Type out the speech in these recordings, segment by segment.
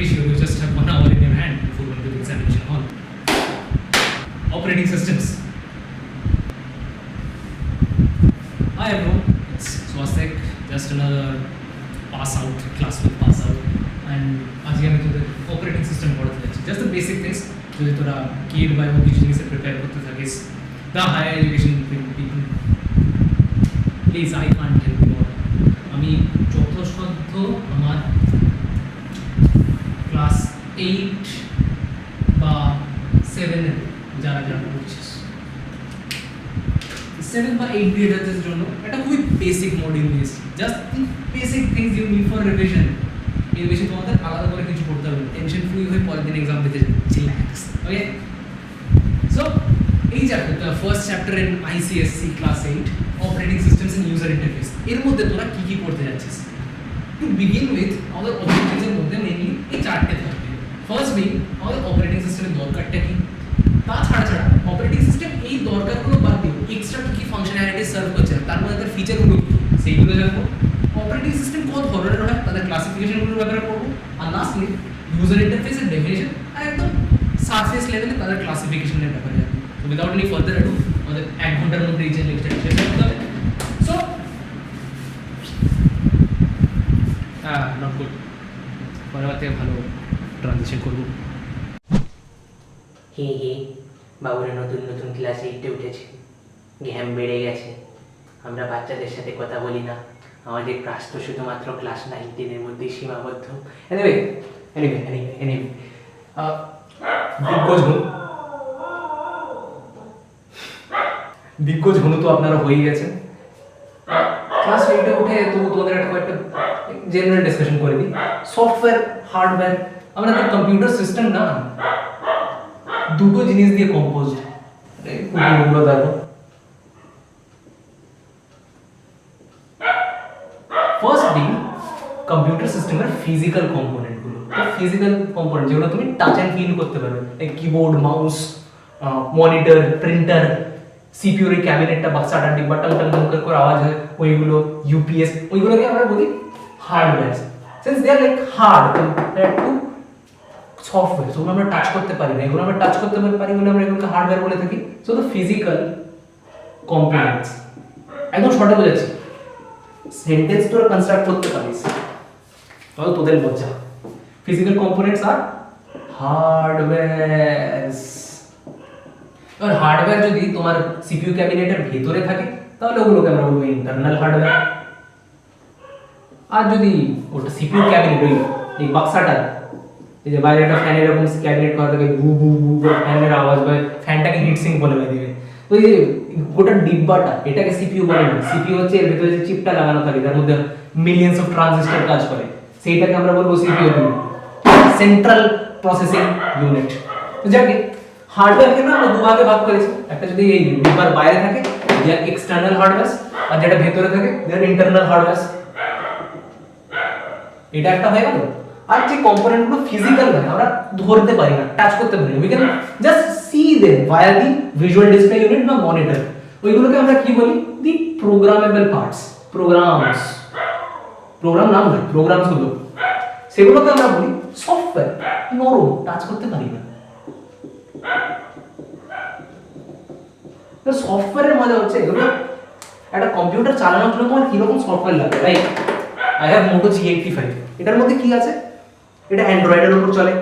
pretty sure you just have 1 hour in your hand before going to the examination hall. Operating systems. Hi everyone, it's Swastik, just another pass out, class with pass out. And आज हम तो operating system पढ़ते हैं. Just the basic things जो थोड़ा kid by वो किसी चीज़ से prepare करते थे कि the higher education people. Please, I can't help you all. আমি যথাসাধ্য আমার ক্লাস 8 বা 7 এর যারা যারা পড়ছিস 7 বা 8 গ্রেডারদের জন্য এটা খুবই বেসিক মডিউল দিয়েছি just basic things you need for revision এর বেশি তোমাদের আলাদা করে কিছু পড়তে হবে টেনশন ফ্রি হয়ে পরের দিন এক্সাম দিতে রিল্যাক্স ওকে সো এই চ্যাপ্টারটা first chapter in ICSE class 8 operating systems and user interface এর মধ্যে তোরা কি কি পড়তে যাচ্ছিস টু বিগিন উইথ আমাদের অবজেক্টিভসের মধ্যে মেইনলি এই চারটে থাকবে ফার্স্ট বিং আমাদের অপারেটিং সিস্টেমের দরকারটা কি তাছাড়া ছাড়া অপারেটিং সিস্টেম এই দরকারগুলো বাদ দিয়ে এক্সট্রা কি ফাংশনালিটি সার্ভ করছে তার মধ্যে তার ফিচারগুলো সেইগুলো জানবো অপারেটিং সিস্টেম কত ধরনের হয় তাদের ক্লাসিফিকেশনগুলোর ব্যাপারে পড়বো আর লাস্টলি ইউজার ইন্টারফেসের ডেফিনেশন আর একদম সারফেস লেভেলে তাদের ক্লাসিফিকেশনের ব্যাপারে জানবো তো উইদাউট এনি ফার্দার অ্যাডু আমাদের 1 ঘন্টার মধ্যে এই লেকচার শেষ করতে হবে সো নট গুড পরবর্তী ভালো ট্রানজিশন করবো হে হে বাবুরা নতুন নতুন ক্লাসে 8 উঠেছে ঘ্যাম বেড়ে গেছে আমরা বাচ্চাদের সাথে কথা বলি না আমাদের ক্লাস তো শুধুমাত্র ক্লাস 9 10 এর মধ্যেই সীমাবদ্ধ এনিওয়ে দিগ্গজ হনু তো আপনারা হয়ে গেছে ক্লাস 8 এ উঠে তো তোমাদের একটা জেনারেল ডিসকাশন করে দিই সফটওয়্যার হার্ডওয়্যার আমরা তো কম্পিউটার সিস্টেম না দুটো জিনিস দিয়ে কম্পোজড পুরোগুলো দেখো ফার্স্ট দিন কম্পিউটার সিস্টেমের ফিজিক্যাল কম্পোনেন্ট গুলো ফিজিক্যাল কম্পোনেন্ট যেগুলো তুমি টাচ এন্ড ফিল করতে পারবে like keyboard mouse monitor printer CPU এর ক্যাবিনেটটা বাক্সাটা ডিব্বা টাং টাং টাং করে আওয়াজ হয় ওইগুলো ইউপিএস ওইগুলোকে আমরা বলি hardware since they are like hard compared to software so আমরা টাচ করতে পারি না এগুলো আমরা টাচ করতে পারি বলে আমরা এগুলোকে হার্ডওয়্যার বলে থাকি সো দ্য ফিজিক্যাল কম্পোনেন্টস একদম শর্টে বলেছি সেন্টেন্স তোরা কনস্ট্রাক্ট করতে পারিস তাহলে তোদের মজা ফিজিক্যাল কম্পোনেন্টস আর হার্ডওয়্যারস আর হার্ডওয়্যার যদি তোমার সিপিইউ ক্যাবিনেটের ভিতরে থাকে তাহলে ওগুলোকে আমরা বলবো ইন্টারনাল হার্ডওয়্যার আর যদি ওটা সিপিইউ ক্যাবিনেট ওই এই বাক্সাটা এই যে বাইরে একটা ফ্যানের এরকম ক্যাবিনেট করা থাকে বু বু বু করে ফ্যানের আওয়াজ হয় ফ্যানটাকে হিট সিঙ্ক বলে দিবে তো এই যে গোটা ডিব্বাটা এটাকে সিপিইউ বলে না সিপিইউ হচ্ছে এর ভিতরে যে চিপটা লাগানো থাকে তার মধ্যে মিলিয়নস অফ ট্রানজিস্টর কাজ করে সেইটাকে আমরা বলবো সিপিইউ সেন্ট্রাল প্রসেসিং ইউনিট তো যাকে হার্ডওয়্যারকে না আমরা দুভাগে ভাগ করেছি একটা যদি এই ডিব্বার বাইরে থাকে যে এক্সটার্নাল হার্ডওয়্যার আর যেটা ভিতরে থাকে যে ইন্টারনাল হার্ডওয়্যার এটা একটা হয়ে গেল আর যে কম্পোনেন্ট গুলো ফিজিক্যাল হয় আমরা ধরতে পারি না টাচ করতে পারি না we can just see them via the visual display unit বা মনিটর ওইগুলোকে আমরা কি বলি দি প্রোগ্রামেবল পার্টস প্রোগ্রাম নাম না প্রোগ্রামস গুলো সেগুলোকে আমরা বলি সফটওয়্যার নরম টাচ করতে পারি না তো সফটওয়্যারের মজা হচ্ছে এগুলো একটা কম্পিউটার চালানোর জন্য তোমার কি রকম সফটওয়্যার লাগে right I have Moto G85 এটার মধ্যে কি আছে এটা অ্যান্ড্রয়েডের উপর চলে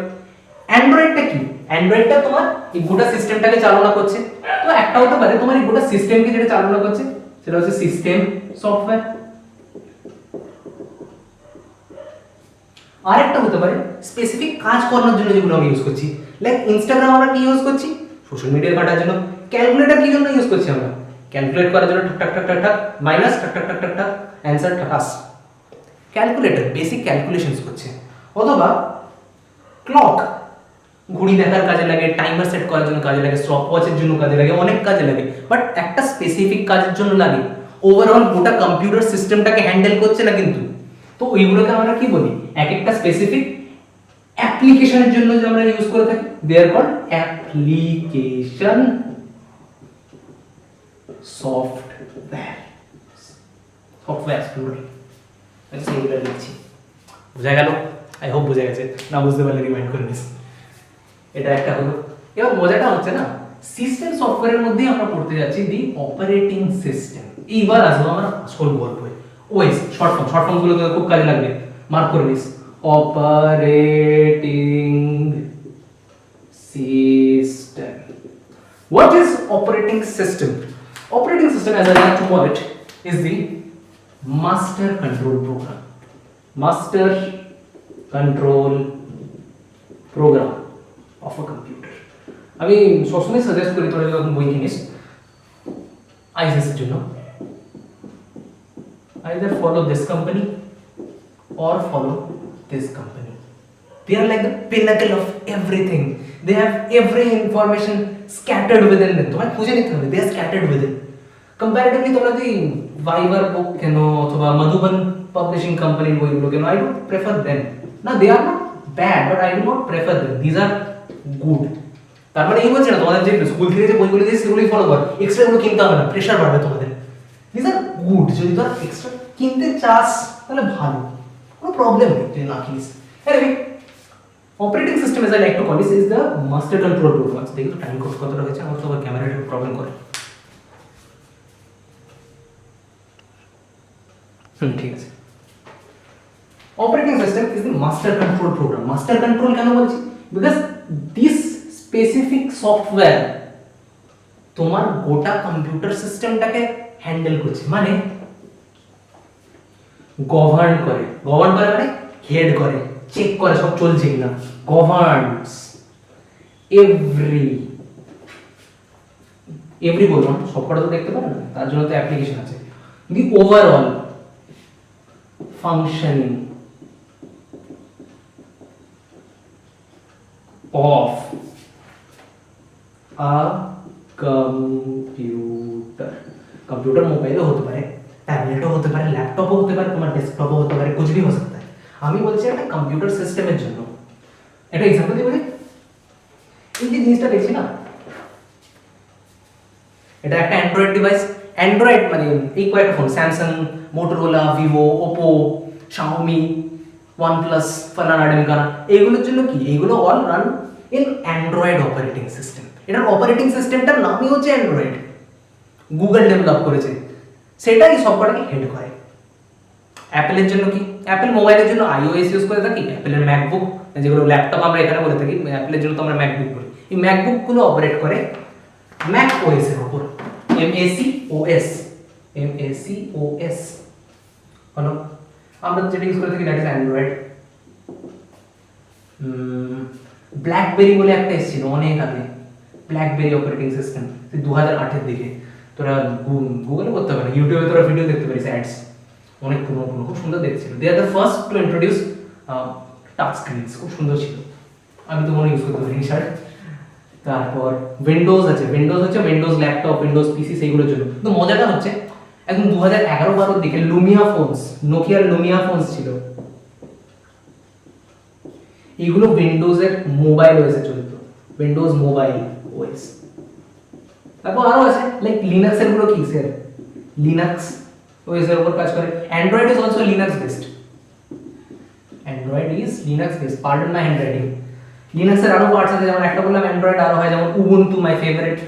অ্যান্ড্রয়েডটা কি অ্যান্ড্রয়েডটা তোমার এই গোটা সিস্টেমটাকে চালনা করছে তো একটা হতে পারে তোমার এই গোটা সিস্টেমকে যেটা চালনা করছে সেটা হচ্ছে সিস্টেম সফটওয়্যার আরেকটা হতে পারে স্পেসিফিক কাজ করার জন্য যেগুলো আমি ইউজ করছি লাইক ইনস্টাগ্রাম আমরা কি ইউজ করছি সোশ্যাল মিডিয়া ঘাটার জন্য ক্যালকুলেটর কি জন্য ইউজ করছি আমরা ক্যালকুলেট করার জন্য ঠক ঠক ঠক ঠক ঠক মাইনাস ঠক ঠক ঠক ঠক ঠক অ্যানসার ঠকাস ক্যালকুলেটর বেসিক ক্যালকুলেশনস করছে অথবা ক্লক ঘড়ি দেখার কাজে লাগে টাইমার সেট করার জন্য কাজে লাগে স্টপ ওয়াচের জন্য কাজে লাগে অনেক কাজে লাগে বাট একটা স্পেসিফিক কাজের জন্য লাগে ওভারঅল গোটা কম্পিউটার সিস্টেমটাকে হ্যান্ডেল করছে না কিন্তু তো ওইগুলোকে আমরা কি বলি এক একটা স্পেসিফিক অ্যাপ্লিকেশনের জন্য যে আমরা ইউজ করে থাকি they are called application software plural আচ্ছা এইগুলো লিখছি বোঝা গেল আই হোপ বুঝে গেছে, না বুঝতে পারলে রিমাইন্ড করে নিস। এটা একটা হলো। এবার মজাটা হচ্ছে না, সিস্টেম সফটওয়্যারের মধ্যেই আমরা পড়তে যাচ্ছি দি অপারেটিং সিস্টেম। এইবার আসবো আমরা আসল গল্পে। ওএস শর্ট ফর্ম গুলো তো খুব কাজে লাগবে, মার্ক করে নিস। Operating system. What is operating system? Operating system, as I like to call it, is the master control program. Master control program of a computer. আমি সবসময় সাজেস্ট করি তোরা যখন বই কিনিস আইসিএসির জন্য, either follow this company or follow this company. They are like the pinnacle of everything. They have every information scattered within them. তোমায় খুঁজে নিতে হবে, they are scattered within. Comparatively তোমরা যদি ভাইভার বুক কেন অথবা মধুবন পাবলিশিং কোম্পানির বইগুলো কেন, I don't prefer them. না, they are not bad, but I do not prefer them. These are good. তার মানে এই বলছে না তোমাদের যে স্কুল থেকে যে বইগুলো দিয়ে সেগুলোই ফলো কর, এক্সট্রা গুলো কিনতে হবে না, প্রেশার বাড়বে তোমাদের। These are good. যদি তোরা এক্সট্রা কিনতে চাস তাহলে ভালো, কোনো প্রবলেম নেই যদি না কিনিস। Anyway, operating system, as I like to call this, is the master control program. দেখি তো টাইম কতটা হয়েছে, আমার তো আবার ক্যামেরাটা প্রবলেম করে। ঠিক আছে। Operating system is the master control program. Master control কেন বলছি? Because this specific software তোমার গোটা কম্পিউটার সিস্টেমটাকে হ্যান্ডেল করছে, মানে গভর্ন করে মানে হেড করে, চেক করে সব চলছে কিনা, গভর্নস এভরি বলবো না, সবকটা তো দেখতে পারে না, তার জন্য তো অ্যাপ্লিকেশন আছে। The overall functioning of a computer. Computer मोबाइलও হতে পারে, ট্যাবলেটও হতে পারে, ল্যাপটপও হতে পারে, তোমার ডেস্কটপও হতে পারে, कुछ भी हो सकता है। আমি বলছি একটা কম্পিউটার সিস্টেমের জন্য একটা এক্সাম্পল দিই বলি। এই যে জিনিসটা দেখছি না, এটা একটা অ্যান্ড্রয়েড ডিভাইস। অ্যান্ড্রয়েড মানে এই কয়েকটা phone, Samsung, Motorola, Vivo, Oppo, Xiaomi, OnePlus, ফালানা ঢেমকানা, এইগুলোর জন্য কি, এইগুলো all run in Android operating system. এটার অপারেটিং সিস্টেমটার নামই হচ্ছে অ্যান্ড্রয়েড, গুগল ডেভেলপ করেছে, সেটাই সবকটাকে হেড করে। অ্যাপেলের জন্য কি, অ্যাপেল মোবাইলের জন্য আইওএস ইউজ করে থাকি, অ্যাপেলের ম্যাকবুক যেগুলো ল্যাপটপ আমরা এখানে বলে থাকি, অ্যাপেলের জন্য তো আমরা ম্যাকবুক বলি। এই ম্যাকবুকগুলো অপারেট করে ম্যাক ওএস এর উপর, MACOS হলো। আমরা যেটা ইউজ করে থাকি দ্যাট ইজ অ্যান্ড্রয়েড। ব্ল্যাকবেরি বলে একটা এসেছিল অনেক আগে, ব্ল্যাকবেরি অপারেটিং সিস্টেম, 2008-এর দিকে। তোরা গুগলে করতে হবে না, ইউটিউবে তোরা ভিডিও দেখতে পারিস, অ্যাডস অনেক পুরনো, খুব সুন্দর দেখছিল। They are the first to introduce touch screens, খুব সুন্দর ছিল, আমি তো মনে ইউজ করতে পারিনি স্যার। তারপর উইন্ডোজ আছে, উইন্ডোজ হচ্ছে উইন্ডোজ ল্যাপটপ, উইন্ডোজ পিসি, সেইগুলোর জন্য। কিন্তু মজাটা হচ্ছে একদম 2011-12 দিকে লুমিয়া ফোনস, নোকিয়ার লুমিয়া ফোনস ছিল, এইগুলো উইন্ডোজের মোবাইল ওএসে চলতো, উইন্ডোজ মোবাইল ওএস। তারপর আরো আছে লাইক লিনাক্স এর গুলো কি স্যার, লিনাক্স ওএস এর উপর কাজ করে। Android is also Linux based, Android is Linux based, pardon my handwriting. লিনাক্সের আরো পার্টস আছে, যেমন একটা বললাম অ্যান্ড্রয়েড, আরো হয় যেমন উবুন্টু, মাই ফেভারিট।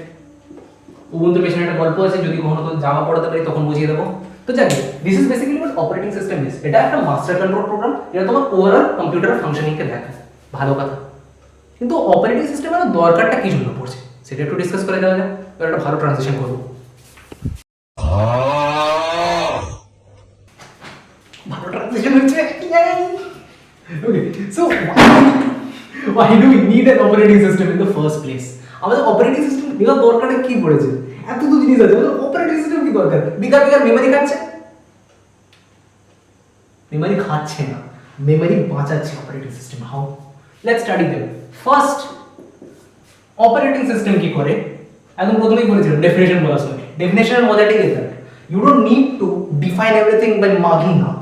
উবুন্টু পেছনে একটা গল্প আছে, যদি কখনো তো জাভা পড়াতে পারি তখন বুঝিয়ে দেবো। তো যাক, this is basically what operating system is. এটা একটা মাস্টার কন্ট্রোল প্রোগ্রাম, এটা তোমার ওভারঅল কম্পিউটারের ফাংশনিং কে দেখায়, ভালো কথা। কিন্তু অপারেটিং সিস্টেমের দরকারটা কি জন্য পড়ছে সেটা একটু ডিসকাস করে দেওয়া যায়। এবার একটা ভালো ট্রানজিশন করবো। ভালো ট্রানজিশন হচ্ছে। Okay, so why do we need an operating system in the first place? আমাদের অপারেটিং সিস্টেম নেওয়ার দরকারটা কি পড়েছে? এত তো জিনিস আছে, আমাদের অপারেটিং সিস্টেম কি দরকার? বিকার মেমরি খাচ্ছে, মেমরি খাচ্ছে না, মেমরি বাঁচাচ্ছে operating system. How? Let's study them. First, operating system কি করে? একদম প্রথমেই বলেছিলাম ডেফিনেশন বলার সময়, ডেফিনেশনের মজাটাই এটা, you don't need to define everything by marking up.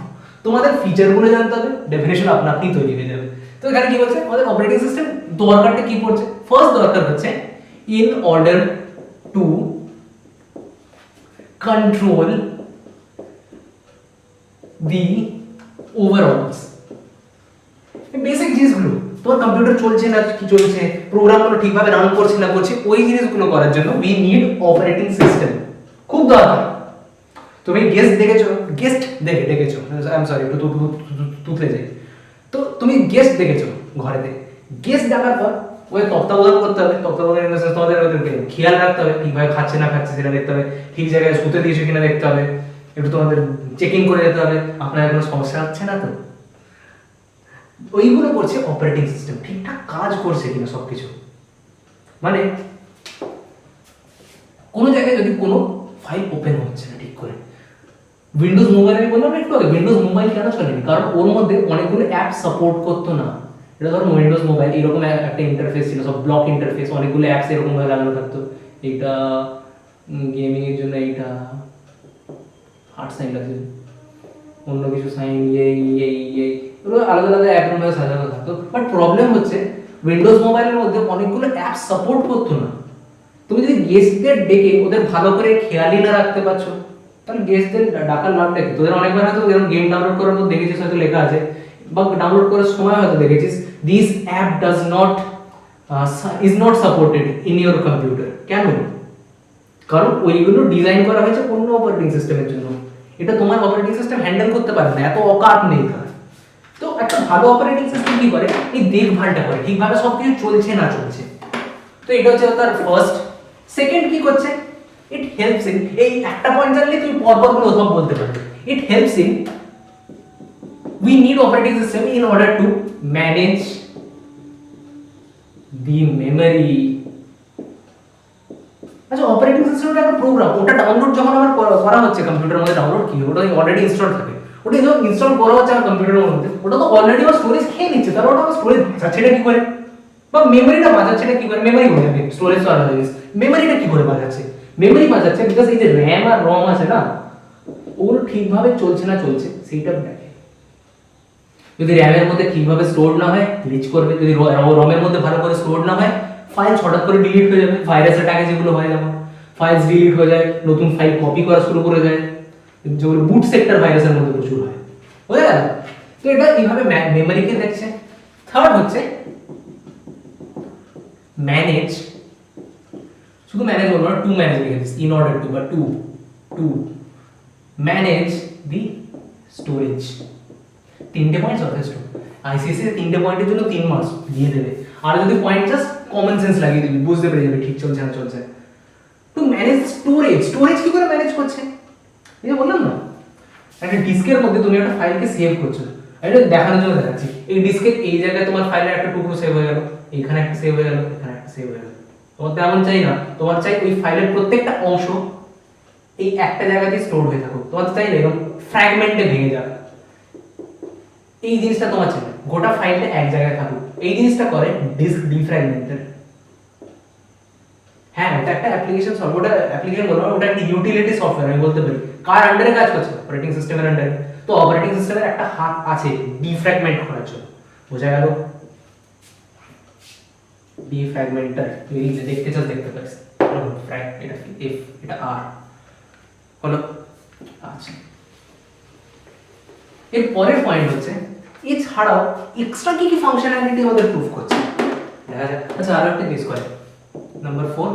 তোমাদের ফিচারগুলো জানতে হবে, ডেফিনেশন আপনা আপনি তৈরি হয়ে যাবে। তো এখানে কি বলছে, আমাদের অপারেটিং সিস্টেম দরকারটা কি পড়ছে? ফার্স্ট দরকার হচ্ছে in order to control the overalls. জিনিসগুলো তোমার কম্পিউটার চলছে না কি চলছে, প্রোগ্রামগুলো ঠিকভাবে রান করছে না করছে, ওই জিনিসগুলো করার জন্য উই নিড অপারেটিং সিস্টেম, খুব দরকার। তুমি গেস্ট ডেকেছো, আই এম সরি একটু তুতলে যাই, তো তুমি গেস্ট দেখেছো ঘরেতে, গেস্ট ডাকার পর ওই তত্ত্বাবধান করতে হবে, তত্ত্বাবধান তোমাদের ওদেরকে খেয়াল রাখতে হবে ঠিকভাবে খাচ্ছে না খাচ্ছে সেটা দেখতে হবে, ঠিক জায়গায় শুতে দিয়েছো কিনা দেখতে হবে, একটু তোমাদের চেকিং করে যেতে হবে আপনার কোনো সমস্যা হচ্ছে না তো। ওইগুলো করছে অপারেটিং সিস্টেম, ঠিকঠাক কাজ করছে কিনা সবকিছু। মানে কোনো জায়গায় যদি কোনো ফাইল ওপেন হচ্ছে না ঠিক করে, উইন্ডোজ মোবাইল আমি বললাম একটু আগে, উইন্ডোজ মোবাইল কেন চলেনি, কারণ ওর মধ্যে অনেকগুলো অ্যাপ সাপোর্ট করতো না। এটা ধরো উইন্ডোজ মোবাইল এরকম একটা ইন্টারফেস ছিল, সব ব্লক ইন্টারফেস, অনেকগুলো অ্যাপস এরকম ভাবে লাগানো থাকতো, এইটা গেমিং এর জন্য, এইটা হার্ট সাইন আছে, অন্য কিছু সাইন এগুলো আলাদা আলাদা অ্যাপের মধ্যে সাজানো থাকতো। বাট প্রবলেম হচ্ছে উইন্ডোজ মোবাইলের মধ্যে অনেকগুলো অ্যাপ সাপোর্ট করতো না। তুমি যদি গেস্টদের ডেকে ওদের ভালো করে খেয়ালই না রাখতে পারছো, তাহলে গেস্টদের ডাকার লাভটা কি? তোদের অনেকবার হয়তো এরকম গেম ডাউনলোড করার পর দেখেছিস, হয়তো লেখা আছে, বা ডাউনলোড করার সময় হয়তো দেখেছিস, this app does not is not supported in your computer. কেন? কারণ ওইগুলো ডিজাইন করা হয়েছে অন্য অপারেটিং সিস্টেমের জন্য, এটা তোমার অপারেটিং সিস্টেম হ্যান্ডেল করতে পারবে না, এত অকাত নেই তার। তো একটা ভালো অপারেটিং সিস্টেম কি করে, এই দেখভালটা করে ঠিকভাবে সবকিছু চলছে না চলছে। তো এটা হচ্ছে তার ফার্স্ট। সেকেন্ড কি করছে, ইট হেল্পস ইন, এই একটা পয়েন্ট জানলে তুমি পরপরগুলো সব বলতে পারবে। It helps in, we need operating system in order to manage the memory. আচ্ছা, অপারেটিং সিস্টেমটা একটা প্রোগ্রাম, ওটা ডাউনলোড যখন আমার করা হচ্ছে কম্পিউটারের মধ্যে, ডাউনলোড কি ওটা অলরেডি ইনস্টল থাকে, ওটা যখন ইনস্টল করা হচ্ছে আমার কম্পিউটারের মধ্যে, ওটা তো অলরেডি আমার স্টোরেজ খেয়ে নিচ্ছে, তাহলে ওটা আমার স্টোরেজ বাঁচাচ্ছেটা কি করে, বা মেমোরিটা বাঁচাচ্ছেটা কি করে? মেমোরি বলে আমি, স্টোরেজ তো আলাদা জিনিস। মেমোরিটা কি করে বাঁচাচ্ছে? মেমোরি বাঁচাচ্ছে বিকজ এই যে র্যাম আর রম আছে না, ওগুলো ঠিকভাবে চলছে না চলছে সেইটা দেখে। যদি র্যামের মধ্যে ঠিকভাবে স্টোর না হয় গ্লিচ করবে, যদি রমের মধ্যে ভালো করে স্টোর না হয় ফাইল হঠাৎ করে ডিলিট হয়ে যাবে, ভাইরাস অ্যাটাকে যেগুলো হয়, যেমন ফাইলস ডিলিট হয়ে যায়, নতুন ফাইল কপি করা শুরু করে যায়, যেগুলো বুট সেক্টর ভাইরাসের মধ্যে প্রচুর হয়, বুঝে গেল? তো এটা এইভাবে মেমোরিকে দেখছে। থার্ড হচ্ছে ম্যানেজ, শুধু ম্যানেজ বলবো না, টু ম্যানেজ লিখে দিচ্ছি, ইন অর্ডার টু বা টু ম্যানেজ দি স্টোরেজ। তিনটে পয়েন্ট যথেষ্ট, আইসিএসসি এর তিনটে পয়েন্টের জন্য 3 মার্কস দিয়ে দেবে। আর যদি পয়েন্ট জাস্ট কমন সেন্স লাগিয়ে দিবি, বুঝতে পেরে যাবে ঠিক চলছে না চলছে। টু ম্যানেজ স্টোরেজ কি করে ম্যানেজ করছে, এই যে বললাম না, একটা ডিস্কের মধ্যে তুমি একটা ফাইলকে সেভ করছো, এটা দেখানোর জন্য দেখাচ্ছি। এই ডিস্কের এই জায়গায় তোমার ফাইলের একটা টুকরো সেভ হয়ে গেল, এখানে একটা সেভ হয়ে গেল, এখানে একটা সেভ হয়ে গেল। তোমার তেমন চাই না, তোমার চাই ওই ফাইলের প্রত্যেকটা অংশ এই একটা জায়গাতে স্টোর হয়ে থাকুক, তোমার চাই না এরকম ফ্র্যাগমেন্টে ভেঙে যাক, এই জিনিসটা তোমার চাই না, গোটা ফাইলটা এক জায়গায় থাকুক। এই জিনিসটা করে ডিস্ক ডিফ্র্যাগমেন্টার। হ্যাঁ, এটা একটা অ্যাপ্লিকেশন সফটওয়্যার, ওটা অ্যাপ্লিকেশন বলবো না, ওটা একটা ইউটিলিটি সফটওয়্যার আমি বলতে পারি। কার আন্ডারে কাজ করছে? অপারেটিং সিস্টেমের আন্ডারে। তো অপারেটিং সিস্টেমের একটা হাত আছে ডিফ্র্যাগমেন্ট করার জন্য, বোঝা গেল? ডিফ্র্যাগমেন্টার এই যে দেখতে চাস দেখতে পারিস, ফ্র্যাগ এটা এফ, এটা আর হলো। আচ্ছা, এর পরের পয়েন্ট হচ্ছে এছাড়াও এক্সট্রা কি কি ফাংশনালিটি আমাদের প্রুফ করছে দেখা যাক। আচ্ছা, আরো একটা জিনিস করে নাম্বার 4,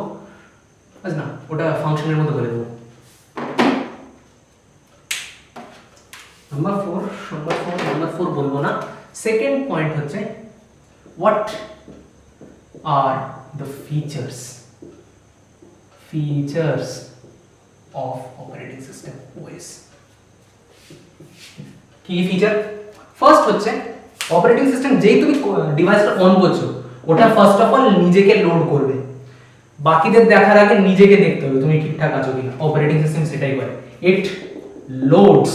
আচ্ছা না ওটা ফাংশনের মতো করে দেবো। নাম্বার 4 বলবো না। সেকেন্ড পয়েন্ট হচ্ছে what are the features of operating system OS. কি ফিচার? ফার্স্ট হচ্ছে অপারেটিং সিস্টেম যেই তুমি ডিভাইসটা অন করছো, ওটা ফার্স্ট অফ অল নিজেকে লোড করবে, বাকিদের দেখার আগে নিজেকে দেখতে হবে তুমি ঠিকঠাক আছো কিনা। অপারেটিং সিস্টেম সেটাই করে, ইট loads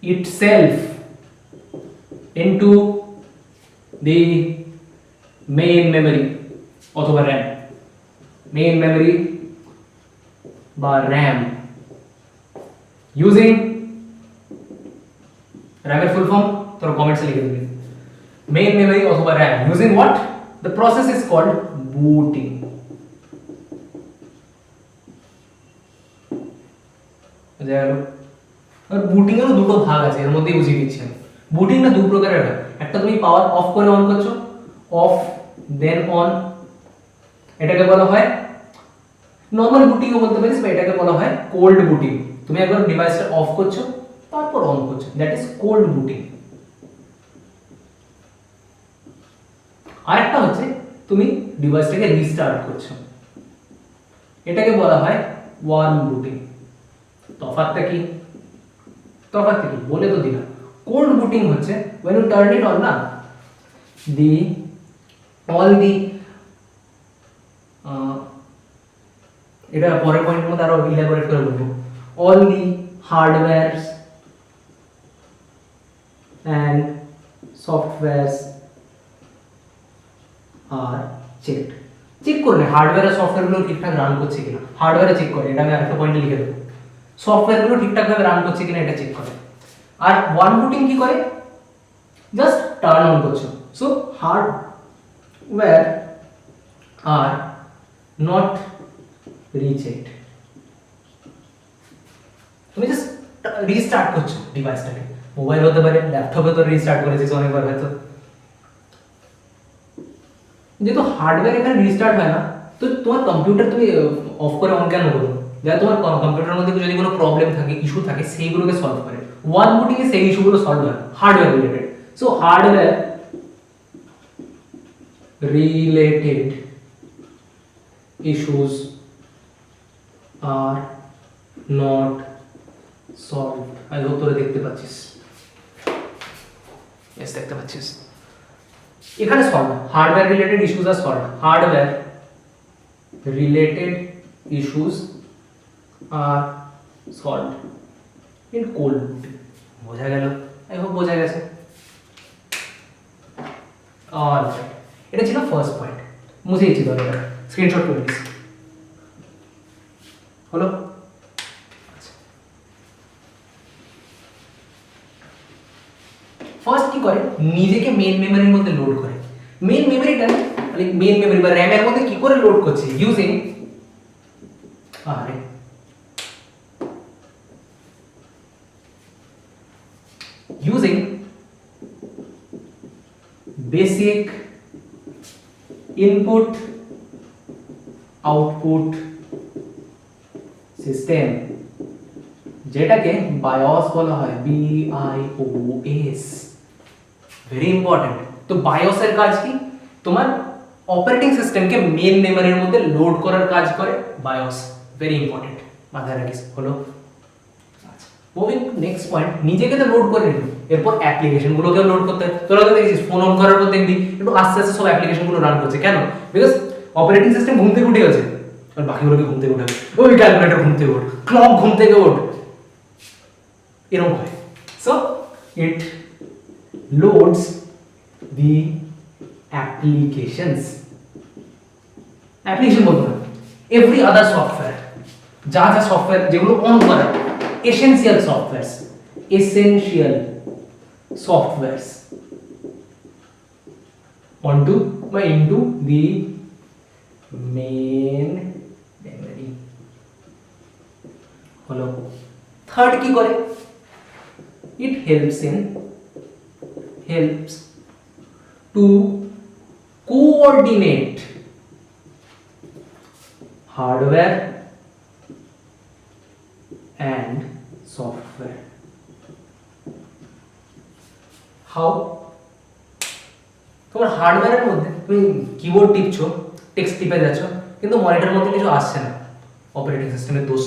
itself into the main memory অথবা RAM, main memory বা RAM using RAM এর ফুল ফর্ম তোর কমেন্টসে লিখে দিবি, main memory অথবা RAM using what? The process is called booting. বুঝে গেল? আর বুটিং এরও দুটো ভাগ আছে, এর মধ্যেই বুঝিয়ে দিচ্ছি আমি। বুটিং না দু প্রকারের হয়, একটা তুমি পাওয়ার অফ করে অন করছো, অফ দেন অন, এটাকে বলা হয় নর্মাল বুটিংও বলতে পারিস, বা এটাকে বলা হয় কোল্ড বুটিং। তুমি একবার ডিভাইসটা অফ করছো তারপর অন করছো, দ্যাট ইজ কোল্ড বুটিং। আরেকটা হচ্ছে তুমি ডিভাইসটাকে রিস্টার্ট করছো, এটাকে বলা হয় ওয়ার্ম বুটিং। তফাৎটা কি? তফাৎটা কি বলে তো দিলাম। কোল্ড বুটিং হচ্ছে when you turn it on না, the all the এটা পরের পয়েন্টের মধ্যে আরো ইলাবোরেট করে বলবো, all the hardwares and softwares are checked। Check করে হার্ডওয়্যার আর সফটওয়্যারগুলো ঠিকঠাক রান করছে কিনা, হার্ডওয়্যারে চেক করে, এটা আমি আরেকটা পয়েন্টে লিখে দেবো। সফটওয়্যারগুলো ঠিকঠাকভাবে রান করছে কিনা এটা চেক করে। আর ওয়ান বুটিং কি করে? জাস্ট টার্ন অন করছো। সো হার্ডওয়্যার আর নট রিচেকড, তুমি জাস্ট রিস্টার্ট করছো ডিভাইসটাকে। মোবাইল হতে পারে, ল্যাপটপে তো রিস্টার্ট করেছিস অনেকবার হয়তো। যেহেতু হার্ডওয়্যার এখানে রিস্টার্ট হয় না, তো তোমার কম্পিউটার তুমি অফ করে অন কেন করো? যাতে তোমার কম্পিউটারের মধ্যে যদি কোনো প্রবলেম থাকে, ইস্যু থাকে, সেইগুলোকে সলভ করে। ওয়ান বুটিং এ সেই ইস্যুগুলো সলভ হয়, hardware related. So hardware related issues are not solve. I hope তোরা দেখতে পাচ্ছিস, यस দেখতে পাচ্ছিস, এখানে solve. Hardware related issues are solve, hardware related issues are solve in cold booting. বোঝা গেল? আই হোপ বোঝা গেছে। অলরাইট, এটা ছিল ফার্স্ট পয়েন্ট, মুছে দিচ্ছি ধরো, স্ক্রিনশট করে নিস। হলো? ফার্স্ট কি করে? নিজেকে মেইন মেমোরির মধ্যে লোড করে। মেইন মেমোরিটা মানে মেইন মেমোরি বা র‍্যাম এর মধ্যে কি করে লোড করছে? Using using basic input output system, যেটাকে BIOS বলা হয়, BIOS। Very important. তো BIOS এর কাজ কি? তোমার অপারেটিং সিস্টেমকে মেইন মেমোরির মধ্যে লোড করার কাজ করে BIOS। ভেরি ইম্পর্টেন্ট, মাথায় রাখিস। হলো? মুভিং নেক্সট পয়েন্ট, নিজেকে তো লোড করে নিল, এরপর অ্যাপ্লিকেশনগুলোকে লোড করতে হয়। তোরা তো দেখছিস ফোন অন করার পর দেখবি একটু আস্তে আস্তে সব অ্যাপ্লিকেশনগুলো রান করছে। কেন? বিকজ অপারেটিং সিস্টেম ঘুম থেকে উঠে গেছে, আর বাকিগুলোকে ঘুম থেকে উঠাবে। ওই ক্যালকুলেটর ঘুম থেকে ওঠ, ক্লক ঘুম থেকে ওঠ, এরকম হয়। So it loads the applications, application বলবো না, এভরি আদার সফটওয়্যার, যা যা সফটওয়্যার যেগুলো অন করা, essential softwares onto বা into the main memory। হলো? থার্ড কি করে? it helps to coordinate hardware and software। how? তোমার হার্ডওয়্যারের মধ্যে তুমি কিবোর্ড টিপছো, টেক্সট টিপে যাচ্ছ, কিন্তু মনিটরের মধ্যে কিছু আসছে না, অপারেটিং সিস্টেমের দোষ।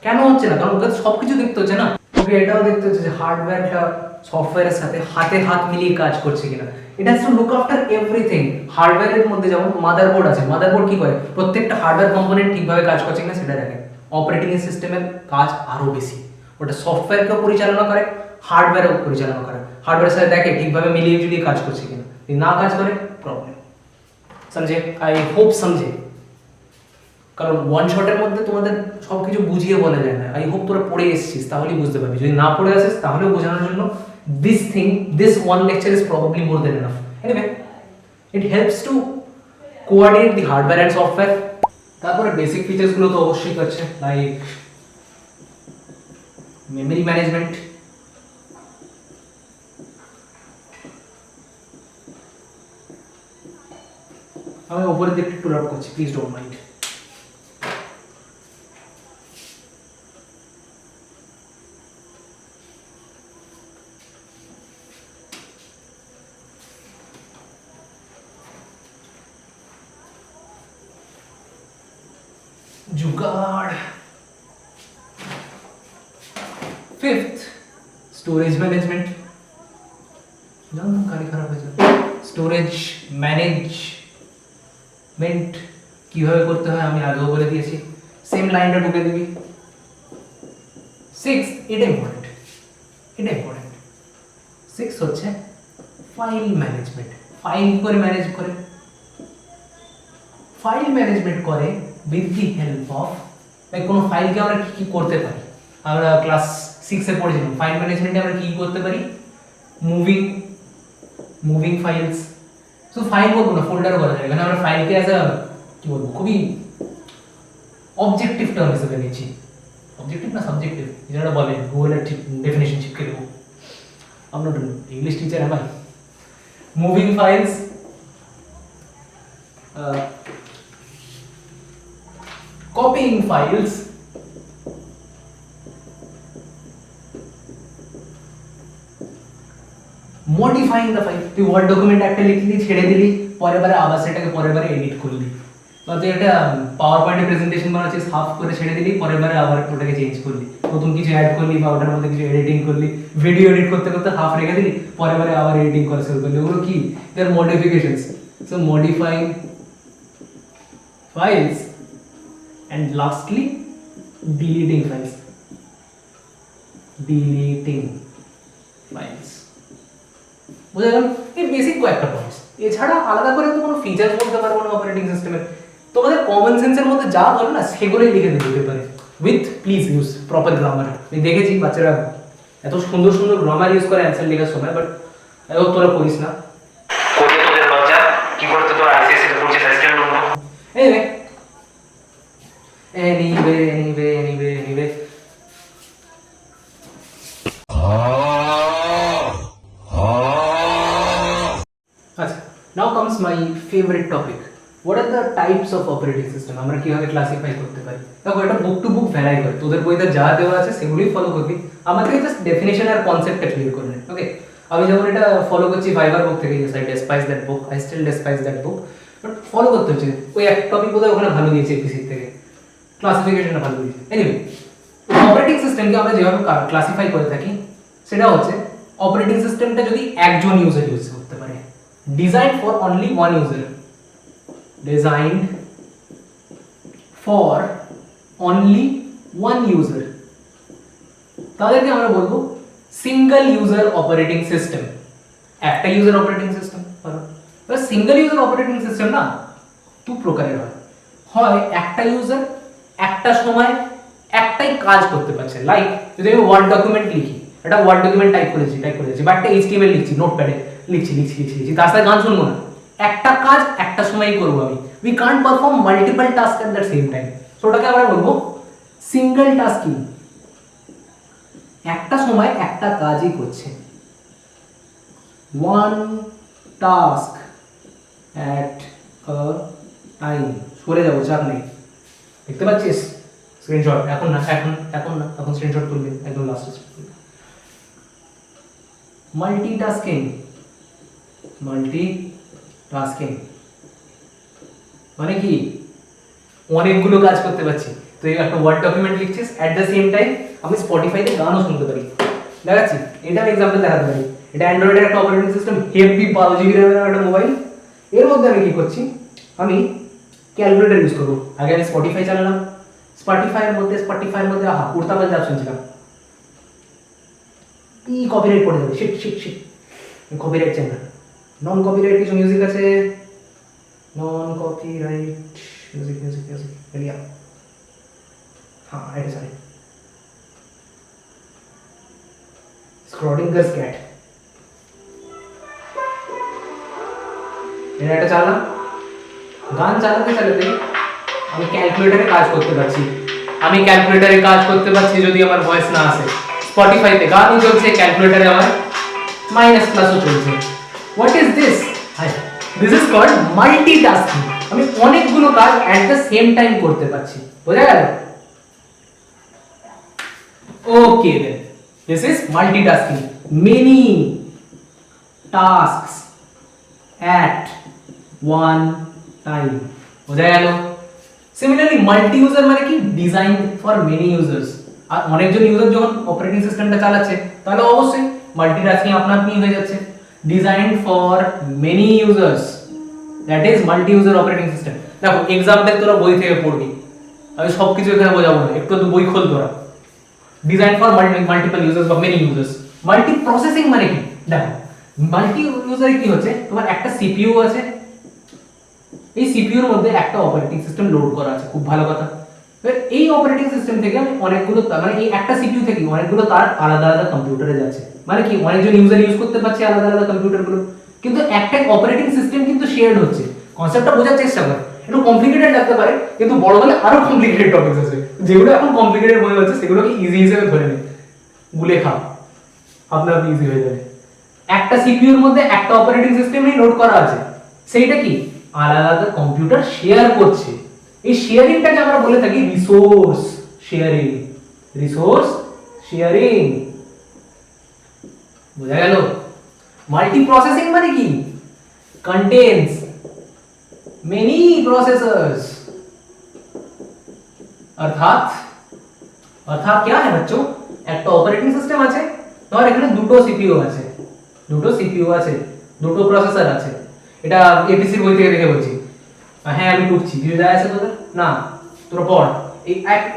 কেন হচ্ছে না? কারণ ওকে সবকিছু দেখতে হচ্ছে না, ওকে এটাও দেখতে হচ্ছে যে হার্ডওয়্যারটা সফটওয়্যারের সাথে হাতে হাত মিলিয়ে কাজ করছে কিনা। It has to look after everything. হার্ডওয়্যারের মধ্যে যেমন মাদারবোর্ড আছে, মাদারবোর্ড কি করে? প্রত্যেকটা হার্ডওয়্যার কম্পোনেন্ট ঠিকভাবে কাজ করছে কিনা সেটা দেখে। অপারেটিং সিস্টেমের কাজ আরো বেশি, ওটা সফটওয়্যারকেও পরিচালনা করে, হার্ডওয়্যারও পরিচালনা করে। হার্ডওয়্যারের সাথে দেখে ঠিকভাবে মিলিয়ে ঝুলিয়ে কাজ করছে কিনা, যদি না কাজ করে প্রবলেম। সমঝে? আই হোপ সমঝে। কারণ ওয়ান শটের মধ্যে তোমাদের সবকিছু বুঝিয়ে বলা যায় না। আই হোপ তোরা পড়ে এসেছিস, তাহলেই বুঝতে পারবি। যদি না পড়ে আসিস তাহলেও বোঝানোর জন্য this one lecture is probably more than enough. Anyway, it helps to coordinate the hardware and software। তারপরে বেসিক ফিচার্স গুলো তো অবশ্যই করছে, লাইক মেমরি ম্যানেজমেন্ট, আমি উপরে দিয়ে একটু রাব করছি, প্লিজ ডোন্ট মাইন্ড। जुगाड़। Fifth, storage management. गाड़ी खराब হয়েছে। স্টোরেজ ম্যানেজমেন্ট কিভাবে করতে হয় আমি আগেও বলে দিয়েছি, সেম লাইনটা ঢুকে দিবি। সিক্স, এটা ইম্পর্টেন্ট, সিক্স হচ্ছে ফাইল ম্যানেজমেন্ট। ফাইল করে ম্যানেজ করে, ফাইল ম্যানেজমেন্ট করে উইথ দি হেল্প অফ, কোনো ফাইলকে আমরা কি কি করতে পারি। আমরা ক্লাস 6 এ পড়েছিলাম ফাইল ম্যানেজমেন্টে আমরা কি করতে পারি, মুভিং ফাইলস। সো ফাইল বলবো না, ফোল্ডার বলা যায়, এখানে আমরা ফাইলকে অ্যাজ আ কি বলবো, খুবই অবজেক্টিভ টার্ম হিসেবে নিচ্ছি। অবজেক্টিভ না সাবজেক্টিভ, যেটা বলে গুগলের ঠিক ডেফিনেশন চিপকে দেবো। I'm not an English teacher, am I? Moving files, copying files, modifying the file। তুই ওয়ার্ড ডকুমেন্ট একটা লিখলি, ছেড়ে দিলি, পরে বারে আবার সেটাকে পরে বারে এডিট করলি, বা তুই একটা পাওয়ার পয়েন্টে প্রেজেন্টেশন বানাচ্ছিস, হাফ করে ছেড়ে দিলি, পরে বারে আবার ওটাকে চেঞ্জ করলি, নতুন কিছু অ্যাড করলি বা ওটার মধ্যে কিছু এডিটিং করলি, ভিডিও এডিট করতে করতে হাফ রেখে দিলি, পরে বারে আবার এডিটিং করা শুরু করলি, ওগুলো কি their modifications. So modifying files and lastly deleting files, বুঝা গেল? এই বেসিক কয়েকটা পয়েন্টস, এছাড়া আলাদা করে তো কোনো ফিচার্স বলতে পারবো না অপারেটিং সিস্টেমের। তোমাদের কমন সেন্সের মধ্যে যা ধরো না সেগুলোই লিখে দিতে পারে, with please use proper grammar. আমি দেখেছি বাচ্চারা এত সুন্দর সুন্দর গ্রামার ইউজ করে অ্যান্সার লেখার সময়, বাট তোরা করিস না। তোদের লজ্জা কি করতে তোর আইসিএসসি তে পড়ছিস অ্যাসিস্ট্যান্ট বলবো। Anyway. Now comes my favorite topic. What are the types of operating system? আমরা কিভাবে ক্লাসিফাই করতে পারি? দেখো এটা বুক টু বুক ভ্যারি করে, তোদের বইতে যা দেওয়া আছে সেগুলোই ফলো করবি, আমাদেরকে জাস্ট ডেফিনেশন আর কনসেপ্টটা ক্লিয়ার করে নে। ওকে, আমি যেমন এটা ফলো করছি ফাইবার বুক থেকে, yes I despise that book, I still despise that book, but follow করতে হচ্ছে। ওই এক টপিক বোধহয় ওখানে ভালো দিয়েছে এপিসি থেকে, ক্লাসিফিকেশনটা ভালো দিয়েছে। এনিওয়ে, অপারেটিং সিস্টেমকে আমরা যেভাবে ক্লাসিফাই করে থাকি সেটা হচ্ছে অপারেটিং সিস্টেমটা যদি একজন ইউজার ইউজ করতে পারে, designed for only one user, তাদেরকে আমরা বলবো সিঙ্গেল ইউজার অপারেটিং সিস্টেম। একটা user operating system, single user operating system না দু প্রকারের হয় একটা ইউজার একটা সময় একটাই কাজ করতে পারছে। লাইক যদি আমি ওয়ার্ড ডকুমেন্ট লিখি, একটা ওয়ার্ড ডকুমেন্ট টাইপ করেছি বা একটা এইচটিএমএল লিখছি, নোটপ্যাডে লিখছি, তার সাথে গান শুনবো না, একটা কাজ একটা সময়ই করবো আমি। We can't perform multiple task at the same time, so ওটাকে আমরা বলবো সিঙ্গেল টাস্কিং। একটা সময় একটা কাজই করছে, one task at a time. সরে যাবো, চাপ নেই, দেখতে পাচ্ছিস স্ক্রিনশট? এখন না, এখন স্ক্রিনশট তুলবি একদম লাস্টে। মাল্টিটাস্কিং মানে কি অনেকগুলো কাজ করতে পারছি। তো এই একটা ওয়ার্ড ডকুমেন্ট লিখছিস, অ্যাট দ্য সেম টাইম আমি স্পটিফাইতে গানও শুনতে পারি। দেখাচ্ছি, এটা আমি এক্সাম্পল দেখাতে পারি। এটা অ্যান্ড্রয়েডের একটা অপারেটিং সিস্টেম, হেভি 12 GB র্যামের একটা মোবাইল। এর মধ্যে আমি কি করছি, আমি ক্যালকুলেটর ইউজ করবো। আগে আমি স্পটিফাই চালালাম, স্পটিফাইয়ের মধ্যে উড়তা পাল্টা শুনছিলাম, কপিরাইট পড়ে যাবে, শিট কপিরাইট চাই না। নন কপিরাইট কিছু মিউজিক আছে, নন কপিরাইট মিউজিক এরিয়া, হ্যাঁ এটা সরি, স্ক্রডিঙ্গারস ক্যাট, এটা চালালাম। গান চালাতে আমি ক্যালকুলেটরে কাজ করতে পারছি, যদি আমার ভয়েস না আসে। স্পটিফাইতে গানও চলছে, ক্যালকুলেটরে আমার মাইনাস প্লাসও চলছে। What is this? This is called multitasking. আমি অনেকগুলো কাজ অ্যাট দ্য সেম টাইম করতে পারছি। বোঝা গেল? Okay then, this is multitasking, many tasks at one time. বোঝা গেল? সিমিলারলি মাল্টি ইউজার মানে কি, ডিজাইন ফর মেনি ইউজার্স। আর অনেকজন ইউজার যখন অপারেটিং সিস্টেমটা চালাচ্ছে তাহলে অবশ্যই মাল্টিটাস্কিং আপনা আপনি হয়ে যাচ্ছে। Design for many users, that is multi user operating system. দেখো এক্সাম্পল তোরা বই থেকে পড়বি, আমি সবকিছু এখানে বোঝাবো না, একটু তো বই খোল তোরা। ডিজাইন ফর মাল্টিপল ইউজার্স বা মেনি ইউজার্স। মাল্টি প্রসেসিং মানে কি, দেখো মাল্টি ইউজারে কি হচ্ছে, তোমার একটা সিপিইউ আছে, এই সিপিইউর মধ্যে একটা অপারেটিং সিস্টেম লোড করা আছে, খুব ভালো কথা। এবার এই অপারেটিং সিস্টেম থেকে আমি অনেকগুলো মানে এই একটা সিপিইউ থেকে অনেকগুলো তার আলাদা আলাদা কম্পিউটারে যাচ্ছে, মানে কি অনেকজন ইউজার ইউজ করতে পারছে আলাদা আলাদা কম্পিউটারগুলো, কিন্তু একটা অপারেটিং সিস্টেম কিন্তু শেয়ার্ড হচ্ছে। কনসেপ্টটা বোঝার চেষ্টা কর, একটু কমপ্লিকেটেড লাগতে পারে কিন্তু বড় হলে আরো কমপ্লিকেটেড টপিকস আছে, যেগুলো এখন কমপ্লিকেটেড মনে হচ্ছে সেগুলোকে ইজি হিসেবে ধরে নে, গুলে খাও, আপনা আপনি ইজি হয়ে যাবে। একটা সিপিইউর মধ্যে একটা অপারেটিং সিস্টেমই লোড করা আছে, সেইটা কি আলাদা আলাদা কম্পিউটার শেয়ার করছে। এই শেয়ারিংটাকে আমরা বলে থাকি রিসোর্স শেয়ারিং। রিসোর্স শেয়ারিং, বোঝা গেল? মাল্টি প্রসেসিং মানে কি, কন্টেন্স মেনি প্রসেসर्स, अर्थात अर्थात क्या है बच्चों, একটা অপারেটিং সিস্টেম আছে, ধর এখানে দুটো সিপিইউ আছে, দুটো সিপিইউ আছে, দুটো প্রসেসর আছে। এটা এপিসির বই থেকে দেখে বলছি, হ্যাঁ আমি টুকছি, কিছু যায় আছে তোদের না, তোরা পড়।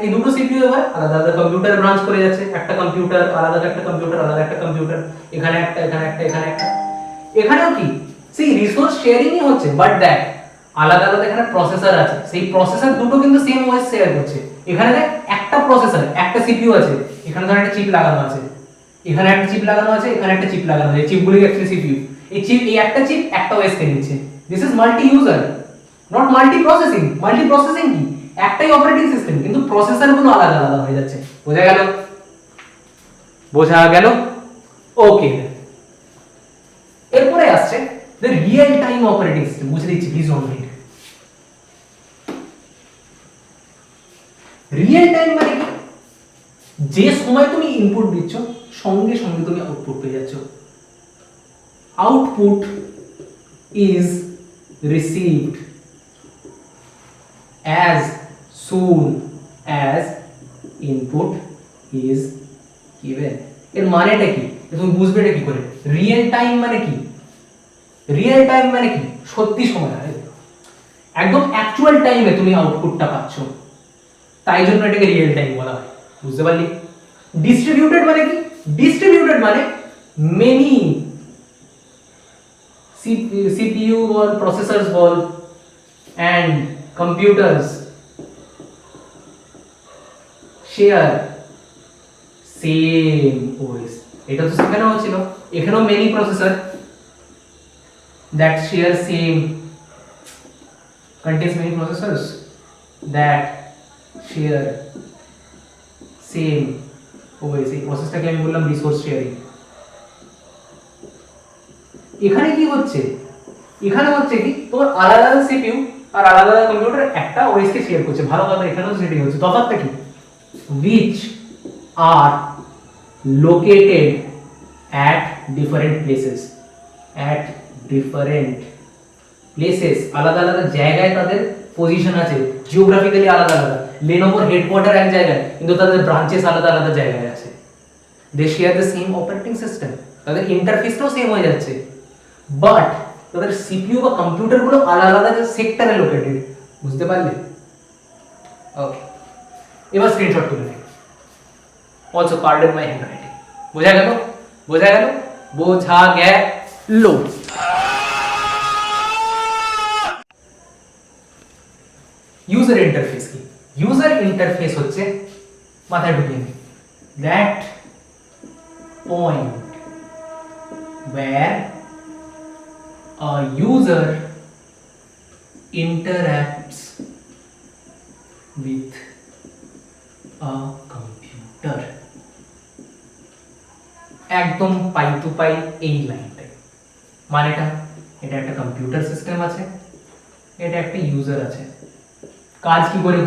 এই দুটো সিপিইউ এবার আলাদা আলাদা কম্পিউটারে ব্রাঞ্চ করে যাচ্ছে, একটা কম্পিউটার আলাদা একটা কম্পিউটার আলাদা একটা কম্পিউটার, এখানে একটা এখানে একটা এখানে একটা। এখানেও কি সেই রিসোর্স শেয়ারিংই হচ্ছে, বাট দেখ আলাদা আলাদা এখানে প্রসেসর আছে, সেই প্রসেসর দুটো কিন্তু সেম ওএস শেয়ার করছে। এখানে দেখ একটা প্রসেসর একটা সিপিইউ আছে, এখানে ধর একটা চিপ লাগানো আছে, এখানে একটা চিপ লাগানো আছে, এখানে একটা চিপ লাগানো আছে, এই চিপগুলোই অ্যাকচুয়ালি সিপিইউ। এই চিপ এই একটা চিপ একটা ওএস কে নিচ্ছে। This is multi user, not multi processing. Multi processing কি, একটাই অপারেটিং সিস্টেম কিন্তু প্রসেসর গুলো আলাদা আলাদা হয়ে যাচ্ছে। বোঝা গেল? বোঝা গেল? ওকে, এরপরে আসছে the real time operating system, বুঝে দিচ্ছি please on minute. Real time মানে কি, যে সময় তুমি ইনপুট দিচ্ছ সঙ্গে সঙ্গে তুমি আউটপুট পেয়ে যাচ্ছ। Output is received as soon as input is given। এর মানেটা কি তুমি বুঝবে এটা কি করে? রিয়েল টাইম মানে কি, রিয়েল টাইম মানে কি সত্যি সময়, একদম অ্যাকচুয়াল টাইমে তুমি আউটপুটটা পাচ্ছ, তাই জন্য এটাকে রিয়েল টাইম বলা হয়। বুঝতে পারলি? ডিস্ট্রিবিউটেড মানে কি, ডিস্ট্রিবিউটেড মানে many CPU ball, processors ball and computers share same OS। এটা তো সেখানে হচ্ছিল, এখানেও many processor that share same, contains many processors that share same OS। এই প্রসেসটাকে আমি বললাম রিসোর্স শেয়ারিং। এখানে কি হচ্ছে, এখানে হচ্ছে কি তোমার আলাদা আলাদা সিপিইউ আর আলাদা আলাদা কম্পিউটার একটা ওএস কে শেয়ার করছে। ভালো কথা, এখানেও সেটাই হচ্ছে। তফাৎটা কি, which are located at different places, at different places, আলাদা আলাদা জায়গায় তাদের পজিশন আছে, জিওগ্রাফিক্যালি আলাদা আলাদা। লেনোভোর হেডকোয়ার্টার এক জায়গায় কিন্তু তাদের ব্রাঞ্চেস আলাদা আলাদা জায়গায় আছে। They share the same operating system, তাদের ইন্টারফেসটাও সেম হয়ে যাচ্ছে, বাট তাদের সিপিইউ বা কম্পিউটার গুলো আলাদা আলাদা সেক্টরে লোকেটেড। বুঝতে পারলে? ওকে, এবার স্ক্রিনশট তুলে নে। Also pardon my handwriting. বোঝা গেল? বোঝা গেল? বোঝা গেল? ইউজার ইন্টারফেস কি? ইউজার ইন্টারফেস হচ্ছে, মাথায় ঢুকিয়ে নে, that point where a user interacts with a computer। একদম পাই টু পাই এই লাইনটাই মানেটা, এটা একটা কম্পিউটার সিস্টেম আছে, এটা একটা ইউজার আছে, কাজ কি করে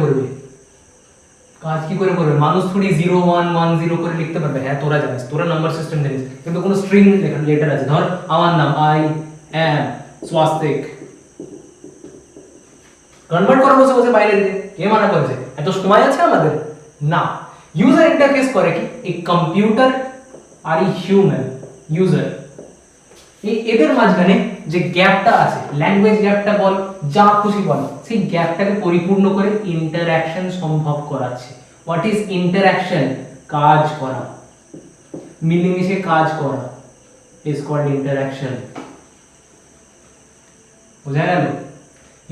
করবে, মানুষ থোড়ি 0110 করে লিখতে পারবে, হ্যাঁ তোরা জানিস, তোরা নাম্বার সিস্টেম জানিস, কিন্তু কোনো স্ট্রিং লেটার আছে, ধর আমার নাম আই এম স্বাস্তিক, কনভার্ট করে বসে বসে বাইরে দিতে কে মানা করেছে, এত সময় আছে আমাদের না। ইউজার ইন্টারফেস করে কি, এই কম্পিউটার আর এই হিউম্যান ইউজার, এই এদের মাঝখানে যে গ্যাপটা আছে, ল্যাঙ্গুয়েজ গ্যাপটা বল, যা খুশি বল, সেই গ্যাপটাকে পরিপূর্ণ করে ইন্টারঅ্যাকশন সম্ভব করাচ্ছে। What is interaction? কাজ করা, মিলেমিশে কাজ করা ইজ কল্ড ইন্টারঅ্যাকশন। বুঝা গেল?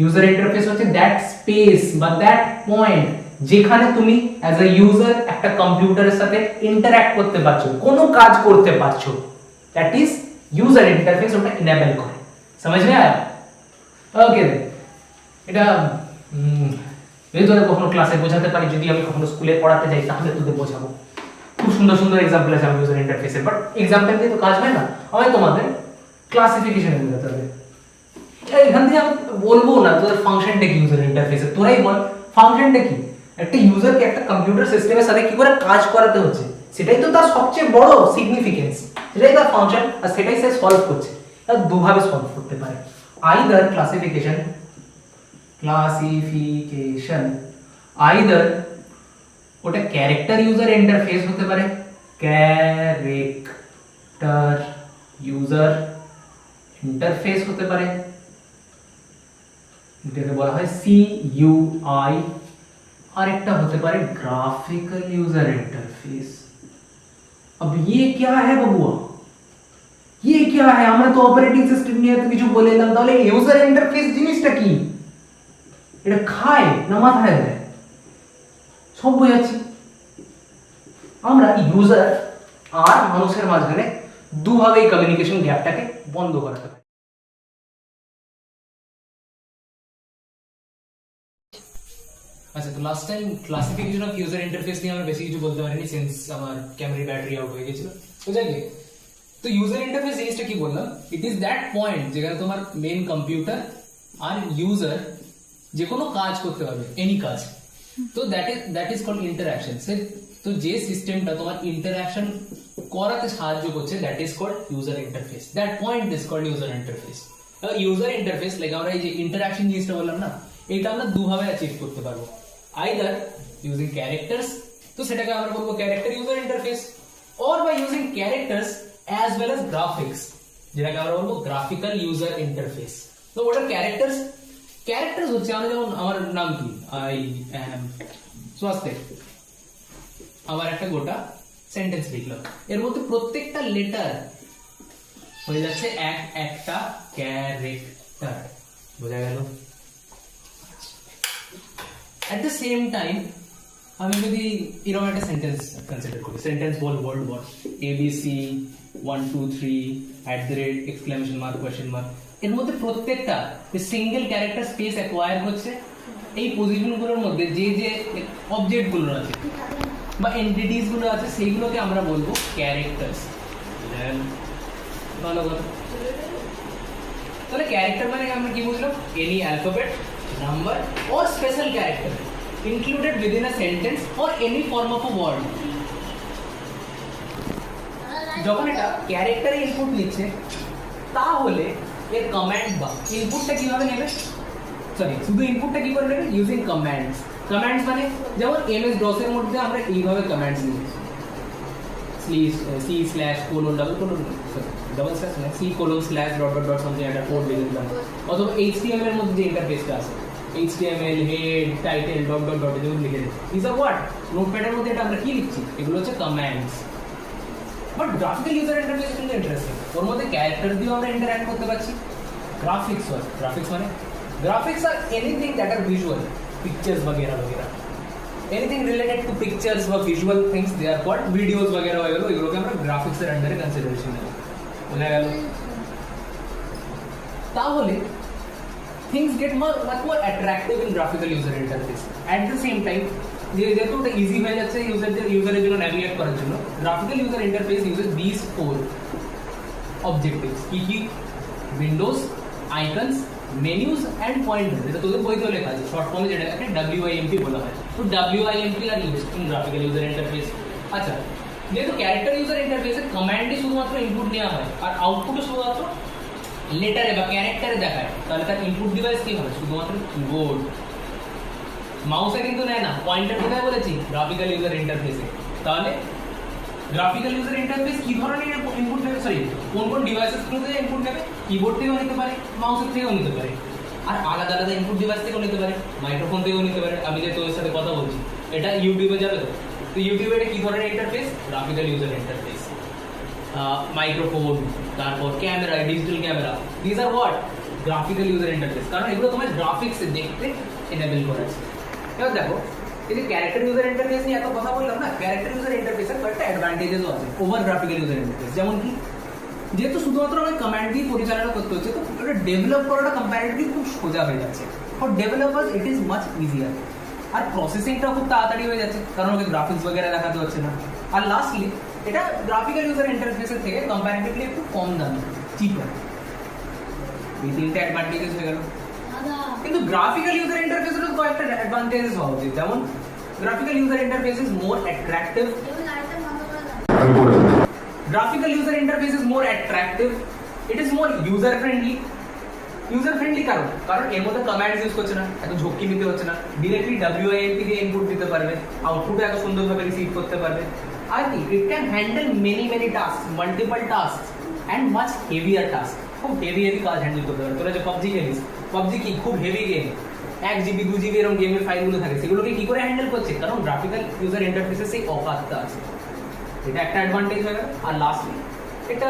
ইউজার ইন্টারফেস হচ্ছে দ্যাট স্পেস বা দ্যাট পয়েন্ট যেখানে তুমি অ্যাজ আ ইউজার একটা কম্পিউটারের সাথে ইন্টারঅ্যাক্ট করতে পারছো, কোনো কাজ করতে পারছো, দ্যাট ইজ ইউজার ইন্টারফেস, ওটা ইনেবল করে। समझ में आया? ওকে, এটা যদি তোদের কখনো ক্লাসে বোঝাতে পারি, যদি আমি কখনো স্কুলে পড়াতে যাই তাহলে তোদের বোঝাবো। খুব সুন্দর সুন্দর এক্সাম্পল আছে আমার ইউজার ইন্টারফেসের, বাট এক্সাম্পল দিয়ে তো কাজ হয় না, আমি তোমাদের ক্লাসিফিকেশনে বোঝাতে হবে। এখান থেকে আমি বলবো না তোদের ফাংশনটা কি ইউজার ইন্টারফেসে, তোরাই বল ফাংশনটা কি, একটা ইউজারকে একটা কম্পিউটার সিস্টেমের সাথে কি করে কাজ করাতে হচ্ছে, সেটাই তো তার সবচেয়ে বড় সিগনিফিকেন্স, সেটাই তার ফাংশন, আর সেটাই সে সলভ করছে। তার দুভাবে সলভ করতে পারে, আইদার ক্লাসিফিকেশন, আইদার ওটা ক্যারেক্টার ইউজার ইন্টারফেস হতে পারে, ক্যারেক্টার ইউজার ইন্টারফেস হতে পারে, এটাকে বলা হয় CUI, और একটা হতে পারে গ্রাফিক্যাল ইউজার ইন্টারফেস। अब ये क्या है बबुआ, ये क्या है? আমরা তো অপারেটিং সিস্টেম নিয়ে তো কিছু বলে এলাম, তাহলে ইউজার ইন্টারফেস জিনিসটা কি? এটা খায় না মাথায় দেয়? সব বোঝাচ্ছি। আমরা ইউজার আর মানুষের মাঝখানে দুভাবে কমিউনিকেশন গ্যাপটাকে বন্ধ করাতে পারি। আচ্ছা, তো last time classification of user interface নিয়ে আমরা বেশি কিছু বলতে পারিনি, সিন্স আমার ক্যামেরা ব্যাটারি আউট হয়ে গেছিল। তো যাই হোক, তো ইউজার ইন্টারফেস জিনিসটা কি বললাম, ইট ইজ দ্যাট পয়েন্ট যেখানে তোমার মেন কম্পিউটার আর ইউজার যে কোনো কাজ করতে পারবে, এনি কাজ। তো দ্যাট ইজ কল্ড ইন্টারঅ্যাকশন। তো যে সিস্টেমটা তোমার ইন্টারঅ্যাকশন করাতে সাহায্য করছে, that is called user interface, that point is called user interface. User interface like আমরা এই যে ইন্টারঅ্যাকশন জিনিসটা বললাম না, এটা আমরা দুভাবে অ্যাচিভ করতে পারবো, আইদার ইউজিং ক্যারেক্টার্স, তো সেটাকে আমরা বলবো character user interface, or by using characters as well as graphics, যেটাকে আমরা বলবো গ্রাফিক্যাল ইউজার ইন্টারফেস। তো ওটা ক্যারেক্টার্স হচ্ছে আমরা যেমন আমার নাম কি, আই এম স্বাস্তিক, আবার একটা গোটা সেন্টেন্স লিখলাম, এর মধ্যে প্রত্যেকটা লেটার হয়ে যাচ্ছে একটা ক্যারেক্টার। বোঝা গেল? at the same time আমি যদি এরকম একটা সেন্টেন্স কনসিডার করি, সেন্টেন্স বল ওয়ার্ড বল ABC 1 2 3 exclamation mark question mark, এর মধ্যে প্রত্যেকটা সিঙ্গেল ক্যারেক্টার স্পেস অ্যাকোয়ার হচ্ছে এই পজিশনগুলোর মধ্যে যে যে অবজেক্টগুলো আছে বা এন্টিটিস গুলো আছে সেইগুলোকে আমরা বলবো ক্যারেক্টার্স। ভালো কথা। তাহলে ক্যারেক্টার মানে আমরা কি বুঝলাম, any alphabet, number or special character included within a sentence or any form of a word। যখন এটা ক্যারেক্টারে ইনপুট নিচ্ছে তাহলে এর কমান্ড বা ইনপুটটা কিভাবে নেবে, সরি শুধু ইনপুটটা কি করে নেবে, ইউজিং কমান্ডস। কমান্ডস মানে যেমন MS DOS এর মধ্যে আমরা এইভাবে কমান্ডস দিই, C/C/C:// সামথিং একটা কোড লিখে দিলাম, অথবা HTML এর মধ্যে যে ইন্টারফেসটা আছে HTML হেড টাইটেল ... যেগুলো লিখে দিই, দিস আর হোয়াট নোটপ্যাডের মধ্যে এটা আমরা কি লিখছি, এগুলো হচ্ছে commands. But graphical user interface কিন্তু ইন্টারেস্টিং, ওর মধ্যে ক্যারেক্টার দিয়েও আমরা ইন্টারঅ্যাক্ট করতে পারছি। গ্রাফিক্স মানে graphics are anything that are visual, pictures वगैरह anything related to pictures or visual things, they are called videos वगैरह हो गए, এগুলোকে আমরা গ্রাফিক্স এর আন্ডারে কনসিডারেশন নেব। বোঝা গেল? তাহলে things get much more attractive in graphical user interface. At the same time যেহেতু ওটা ইজি হয়ে যাচ্ছে ইউজারের জন্য ন্যাভিগেট করার জন্য, graphical user interface uses these 4 objectives, কি Windows, icons, menus and pointer, এটা তোদের বইতেও লেখা আছে, শর্ট ফর্মে যেটাকে WIMP বলা হয়। তো WIMP are used in graphical user interface. আচ্ছা, যেহেতু ক্যারেক্টার ইউজার ইন্টারফেসে কমান্ডে শুধুমাত্র ইনপুট নেওয়া হয় আর আউটপুটও শুধুমাত্র লেটারে বা ক্যারেক্টারে দেখায়, তাহলে তার ইনপুট ডিভাইস কি হবে? শুধুমাত্র কিবোর্ড। মাউসে কিন্তু নেয় না। পয়েন্টার কোথায় বলেছি? গ্রাফিক্যাল ইউজার ইন্টারফেসে। তাহলে গ্রাফিক্যাল ইউজার ইন্টারফেস কি ধরনের ইনপুট নেবে? সরি, কোন কোন ডিভাইসেসগুলোতে ইনপুট নেবে? কিবোর্ড থেকেও নিতে পারে, মাউসের থেকেও নিতে পারে, আর আলাদা আলাদা ইনপুট ডিভাইস থেকেও নিতে পারে, মাইক্রোফোন থেকেও নিতে পারে। আমি যে তোর সাথে কথা বলছি, এটা ইউটিউবে যাবে তো? তো ইউটিউবে এটা কি ধরনের interface? Graphical user interface. Microphone, তারপর camera, digital camera, this are what? Graphical user interface. কারণ এগুলো তোমার গ্রাফিক্সে দেখতে এনেবল করা আছে। এবার দেখো, এই যে ক্যারেক্টার ইউজার ইন্টারফেস নিয়ে এত কথা বললাম না, ক্যারেক্টার ইউজার ইন্টারফেসের কয়েকটা অ্যাডভান্টেজেসও আছে ওভার গ্রাফিক্যাল ইউজার ইন্টারফেস। যেমন কি, যেহেতু শুধুমাত্র আমাকে কমান্ড দিয়ে পরিচালনা করতে হচ্ছে, তো ওটা ডেভেলপ করাটা কম্প্যারেটিভলি খুব সোজা হয়ে যাচ্ছে। For developers it is much easier. আর প্রসেসিংটাও খুব তাড়াতাড়ি হয়ে যাচ্ছে, কারণ ওকে গ্রাফিক্স বগেরা দেখাতে হচ্ছে না। আর লাস্টলি, এটা গ্রাফিক্যাল ইউজার ইন্টারফেসের থেকে কম্প্যারেটিভলি একটু কম দামি, চিপার। এই তিনটে অ্যাডভান্টেজেস হয়ে গেল। কিন্তু গ্রাফিক্যাল ইউজার ইন্টারফেসেরও কয়েকটা অ্যাডভান্টেজেস হওয়া উচিত। যেমন graphical user interface is more attractive. Graphical user interface is more attractive. It is more user friendly. User friendly কারণ এর মধ্যে কমান্ডস ইউজ করছে না, এত ঝক্কি নিতে হচ্ছে না, ডিরেক্টলি WIMP দিয়ে ইনপুট দিতে পারবে, আউটপুটে এত সুন্দরভাবে রিসিভ করতে পারবে। আর কি, it can handle many task, multiple task and much heavier task. খুব হেভি কাজ হ্যান্ডেল করতে পারবে। তোরা যে পাবজি খেলিস, পাবজি কি খুব হেভি গেম, 1 GB 2 GB এরকম গেমের ফাইলগুলো থাকে, সেগুলোকে কি করে হ্যান্ডেল করছে? কারণ গ্রাফিক্যাল ইউজার ইন্টারফেসে সেই অকাতটা আছে। এটা একটা অ্যাডভান্টেজ হয়ে গেল। আর লাস্টলি, এটা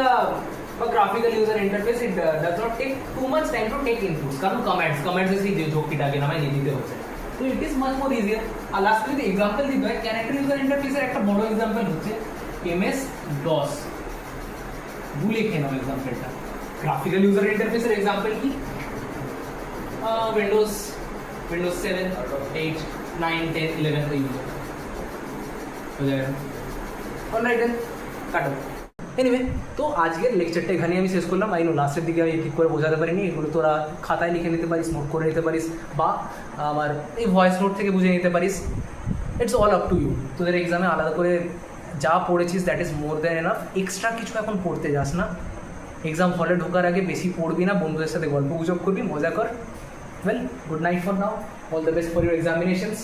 graphical user interface it does not take too much time to take inputs, কারণ কমান্ডস সেই ঝোঁকিটাকে নামায় নিয়ে দিতে হচ্ছে। তো it is much more easier. আর লাস্টলি যদি এক্সাম্পল দিতে হয়, ক্যারেক্টার ইউজার ইন্টারফেসের একটা বড় এক্সাম্পল হচ্ছে MS DOS। ভুলে খেয়ে নাও এক্সাম্পলটা। গ্রাফিক্যাল ইউজার ইন্টারফেসের এক্সাম্পল কি? উইন্ডোজ 7, 8, 9, 10, 11 এইগুলো হয়ে যাবে। অলরাইট দেন, কাটো। এনিওয়ে, তো আজকের লেকচারটা এখানে আমি শেষ করলাম। আই নো লাস্টের দিকে আমি ঠিক করে বোঝাতে পারিনি। এগুলো তোরা খাতায় লিখে নিতে পারিস, নোট করে নিতে পারিস, বা আমার এই ভয়েস নোট থেকে বুঝে নিতে পারিস। It's all up to you. তোদের এক্সামে আলাদা করে যা পড়েছিস that is more than enough. Extra কিছু এখন পড়তে যাস না। এক্সাম হলে ঢোকার আগে বেশি পড়বি না, বন্ধুদের সাথে গল্প গুজব করবি, মজা কর। Well, good night for now. All the best for your examinations.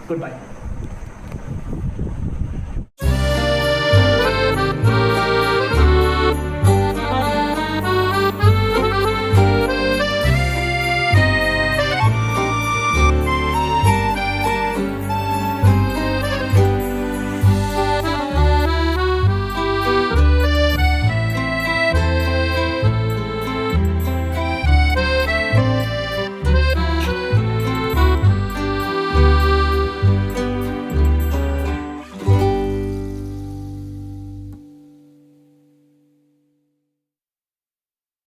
Good bye.